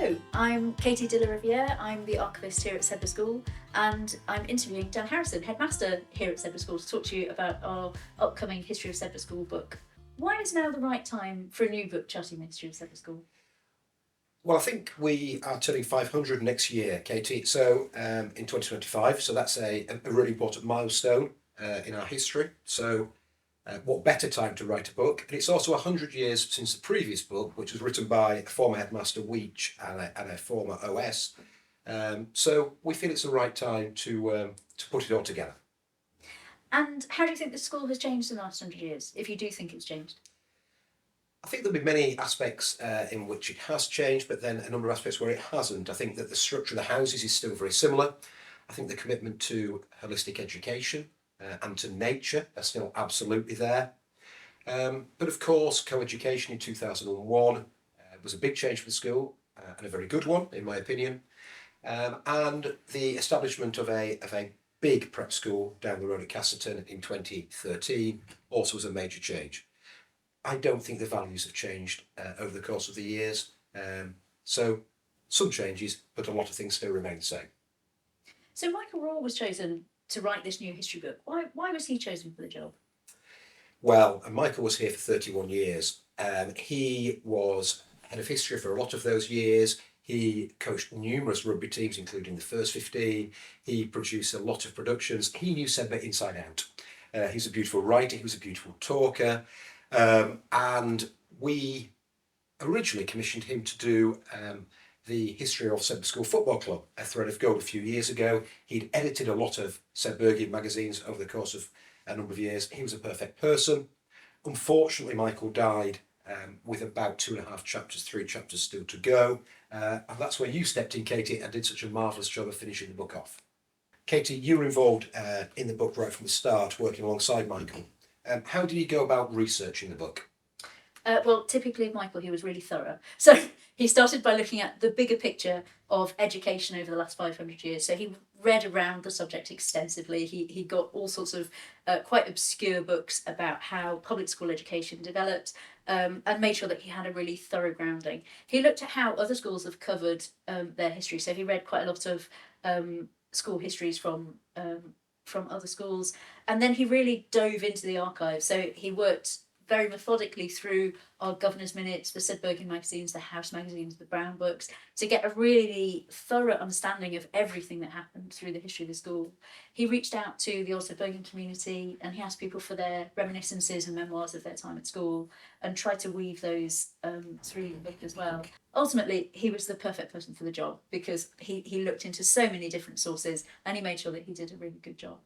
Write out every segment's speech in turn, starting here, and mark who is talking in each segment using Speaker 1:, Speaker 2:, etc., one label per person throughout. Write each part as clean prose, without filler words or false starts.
Speaker 1: Hello, I'm Katie de la Riviere. I'm the archivist here at Sedbergh School, and I'm interviewing Dan Harrison, Headmaster here at Sedbergh School, to talk to you about our upcoming History of Sedbergh School book. Why is now the right time for a new book charting the history of Sedbergh School?
Speaker 2: Well, I think we are turning 500 next year, Katie. So in 2025, so that's a really important milestone in our history. So what better time to write a book? And it's also 100 years since the previous book, which was written by a former headmaster, Weech, and a former OS. So we feel it's the right time to put it all together.
Speaker 1: And how do you think the school has changed in the last 100 years, if you do think it's changed?
Speaker 2: I think there'll be many aspects in which it has changed, but then a number of aspects where it hasn't. I think that the structure of the houses is still very similar. I think the commitment to holistic education and to nature are still absolutely there. But of course, co-education in 2001 was a big change for the school and a very good one, in my opinion. And the establishment of a big prep school down the road at Casterton in 2013 also was a major change. I don't think the values have changed over the course of the years. So some changes, but a lot of things still remain the same.
Speaker 1: So Michael Raw was chosen to write this new history book. Why was he chosen for the job?
Speaker 2: Well, Michael was here for 31 years. He was head of history for a lot of those years. He coached numerous rugby teams, including the first 15. He produced a lot of productions. He knew Sedbergh inside out. He's a beautiful writer. He was a beautiful talker. And we originally commissioned him to do the History of Sedbergh School Football Club, a thread of gold a few years ago. He'd edited a lot of Sedberghian magazines over the course of a number of years. He was a perfect person. Unfortunately, Michael died with about 2.5 chapters, 3 chapters still to go. And that's where you stepped in, Katie, and did such a marvellous job of finishing the book off. Katie, you were involved in the book right from the start, working alongside Michael. How did you go about researching the book?
Speaker 1: Well, typically Michael, he was really thorough. So he started by looking at the bigger picture of education over the last 500 years. So he read around the subject extensively. He got all sorts of quite obscure books about how public school education developed, and made sure that he had a really thorough grounding. He looked at how other schools have covered their history. So he read quite a lot of school histories from other schools, and then he really dove into the archives. So he worked very methodically through our governor's minutes, the Sedberghian magazines, the house magazines, the brown books, to get a really thorough understanding of everything that happened through the history of the school. He reached out to the old Sedberghian community, and he asked people for their reminiscences and memoirs of their time at school, and tried to weave those through the book as well. Ultimately, he was the perfect person for the job because he looked into so many different sources, and he made sure that he did a really good job.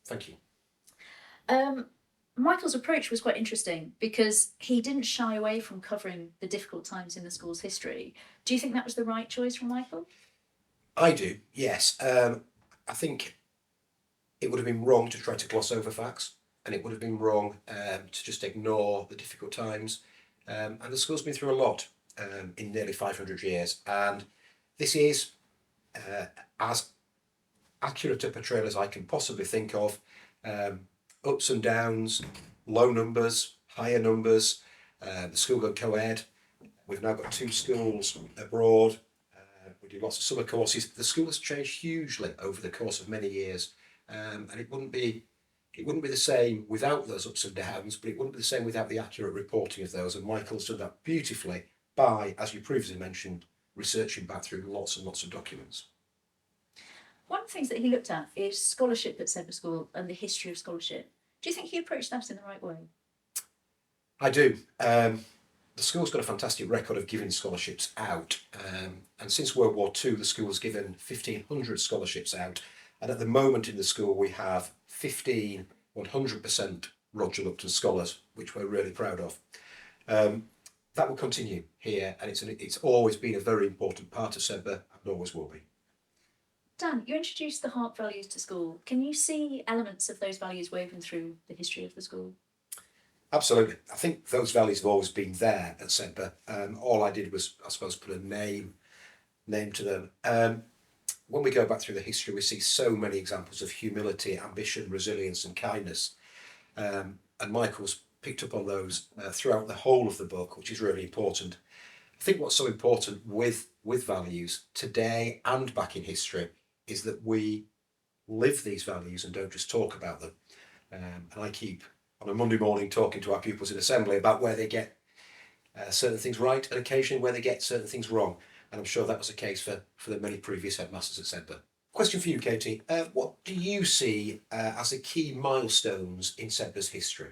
Speaker 2: Thank you.
Speaker 1: Michael's approach was quite interesting because he didn't shy away from covering the difficult times in the school's history. Do you think that was the right choice from Michael?
Speaker 2: I do, yes. I think it would have been wrong to try to gloss over facts, and it would have been wrong to just ignore the difficult times. And the school's been through a lot in nearly 500 years, and this is as accurate a portrayal as I can possibly think of. Ups and downs, low numbers, higher numbers. The school got co-ed. We've now got 2 schools abroad. We do lots of summer courses. The school has changed hugely over the course of many years, and it wouldn't be the same without those ups and downs, but it wouldn't be the same without the accurate reporting of those. And Michael's done that beautifully by, as you previously mentioned, researching back through lots and lots of documents.
Speaker 1: One of the things that he looked at is scholarship at Sedbergh School and the history of scholarship. Do you think he approached that in the right way?
Speaker 2: I do. The school's got a fantastic record of giving scholarships out, and since World War II the school has given 1,500 scholarships out, and at the moment in the school we have 15 100% Roger Lupton scholars, which we're really proud of. That will continue here, and it's always been a very important part of Sedbergh and always will be.
Speaker 1: Dan, you introduced the heart values to school. Can you see elements of those values woven through the history of the school?
Speaker 2: Absolutely. I think those values have always been there at Sedbergh. All I did was, I suppose, put a name to them. When we go back through the history, we see so many examples of humility, ambition, resilience and kindness. And Michael's picked up on those throughout the whole of the book, which is really important. I think what's so important with values today and back in history is that we live these values and don't just talk about them. And I keep on a Monday morning talking to our pupils in assembly about where they get certain things right and occasionally where they get certain things wrong. And I'm sure that was the case for the many previous headmasters at Sedbergh. Question for you, Katie. What do you see as the key milestones in Sedbergh's history?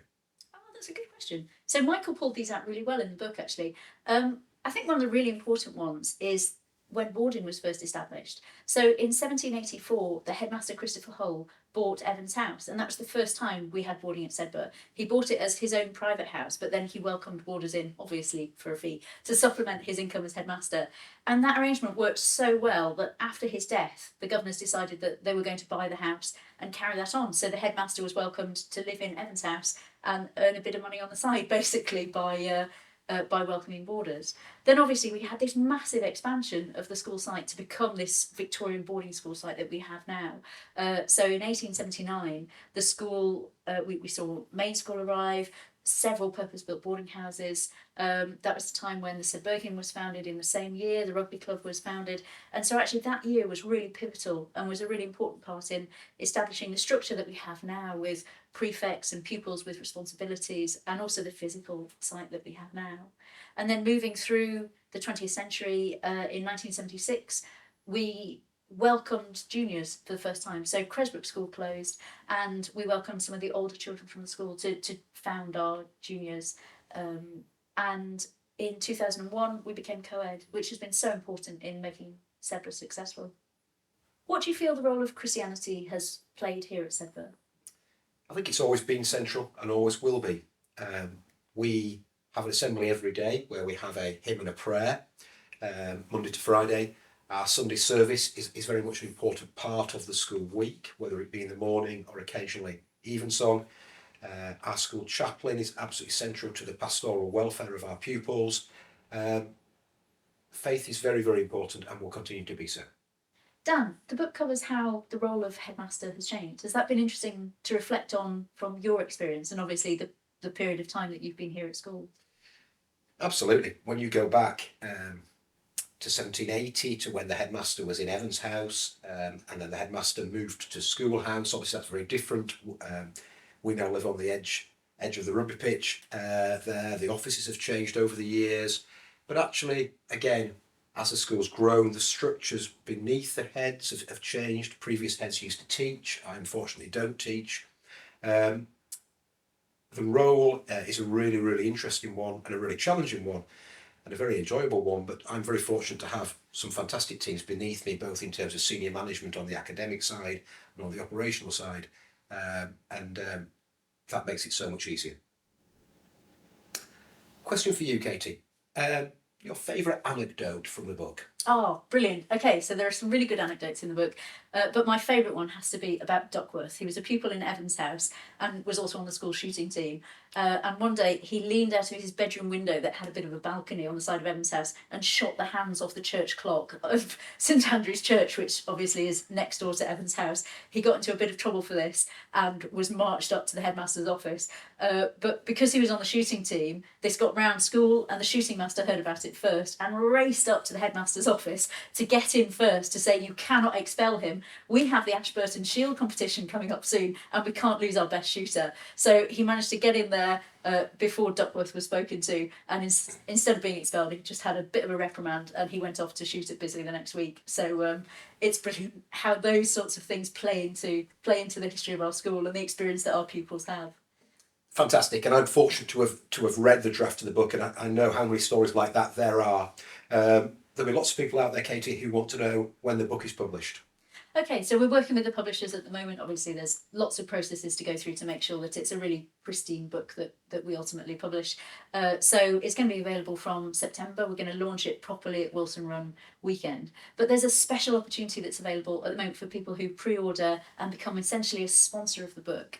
Speaker 1: Oh, that's a good question. So Michael pulled these out really well in the book, actually. I think one of the really important ones is when boarding was first established. So in 1784, the headmaster Christopher Hull bought Evans House, and that was the first time we had boarding at Sedbergh. He bought it as his own private house, but then he welcomed boarders in, obviously for a fee, to supplement his income as headmaster. And that arrangement worked so well that after his death, the governors decided that they were going to buy the house and carry that on. So the headmaster was welcomed to live in Evans House and earn a bit of money on the side, basically, by welcoming boarders. Then obviously we had this massive expansion of the school site to become this Victorian boarding school site that we have now. So in 1879, the school, we saw main school arrive, several purpose-built boarding houses. That was the time when the Sedberghian was founded in the same year, the rugby club was founded. And so actually that year was really pivotal and was a really important part in establishing the structure that we have now with prefects and pupils with responsibilities, and also the physical site that we have now. And then moving through the 20th century, in 1976, we welcomed juniors for the first time. So Cresbrook School closed, and we welcomed some of the older children from the school to found our juniors. And in 2001, we became co-ed, which has been so important in making Sedbergh successful. What do you feel the role of Christianity has played here at Sedbergh?
Speaker 2: I think it's always been central and always will be. We have an assembly every day where we have a hymn and a prayer, Monday to Friday. Our Sunday service is very much an important part of the school week, whether it be in the morning or occasionally evensong. Our school chaplain is absolutely central to the pastoral welfare of our pupils. Faith is very, very important and will continue to be so.
Speaker 1: Dan, the book covers how the role of headmaster has changed. Has that been interesting to reflect on from your experience and obviously the period of time that you've been here at school?
Speaker 2: Absolutely. When you go back to 1780, to when the headmaster was in Evans House, and then the headmaster moved to Schoolhouse, obviously that's very different. We now live on the edge of the rugby pitch there. The offices have changed over the years. But actually, again, as the school's grown, the structures beneath the heads have changed. Previous heads used to teach. I unfortunately don't teach. The role is a really, really interesting one and a really challenging one and a very enjoyable one, but I'm very fortunate to have some fantastic teams beneath me, both in terms of senior management on the academic side and on the operational side, and that makes it so much easier. Question for you, Katie. Your favourite anecdote from the book?
Speaker 1: Oh, brilliant. Okay, so there are some really good anecdotes in the book, but my favourite one has to be about Duckworth. He was a pupil in Evans House and was also on the school shooting team. And one day he leaned out of his bedroom window that had a bit of a balcony on the side of Evans House and shot the hands off the church clock of St Andrew's Church, which obviously is next door to Evans House. He got into a bit of trouble for this and was marched up to the headmaster's office. But because he was on the shooting team, this got round school and the shooting master heard about it first and raced up to the headmaster's office to get in first to say, you cannot expel him. We have the Ashburton Shield competition coming up soon and we can't lose our best shooter. So he managed to get in there before Duckworth was spoken to, and instead of being expelled, he just had a bit of a reprimand and he went off to shoot at Bisley the next week. So it's brilliant how those sorts of things play into the history of our school and the experience that our pupils have.
Speaker 2: Fantastic, and I'm fortunate to have read the draft of the book, and I know how many stories like that there are. There'll be lots of people out there, Katie, who want to know when the book is published.
Speaker 1: Okay, so we're working with the publishers at the moment. Obviously, there's lots of processes to go through to make sure that it's a really pristine book that we ultimately publish. So it's going to be available from September. We're going to launch it properly at Wilson Run weekend. But there's a special opportunity that's available at the moment for people who pre-order and become essentially a sponsor of the book.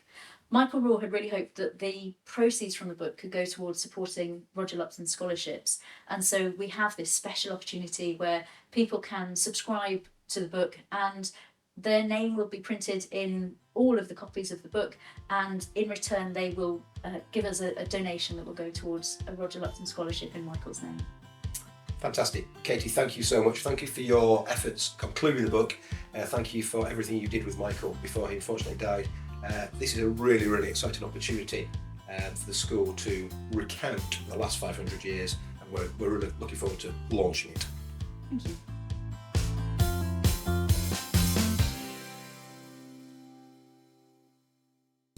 Speaker 1: Michael Raw had really hoped that the proceeds from the book could go towards supporting Roger Lupton scholarships. And so we have this special opportunity where people can subscribe to the book and their name will be printed in all of the copies of the book, and in return they will give us a donation that will go towards a Roger Lupton scholarship in Michael's name.
Speaker 2: Fantastic. Katie, thank you so much. Thank you for your efforts concluding the book. Thank you for everything you did with Michael before he unfortunately died. This is a really, really exciting opportunity for the school to recount the last 500 years, and we're really looking forward to launching it.
Speaker 1: Thank you.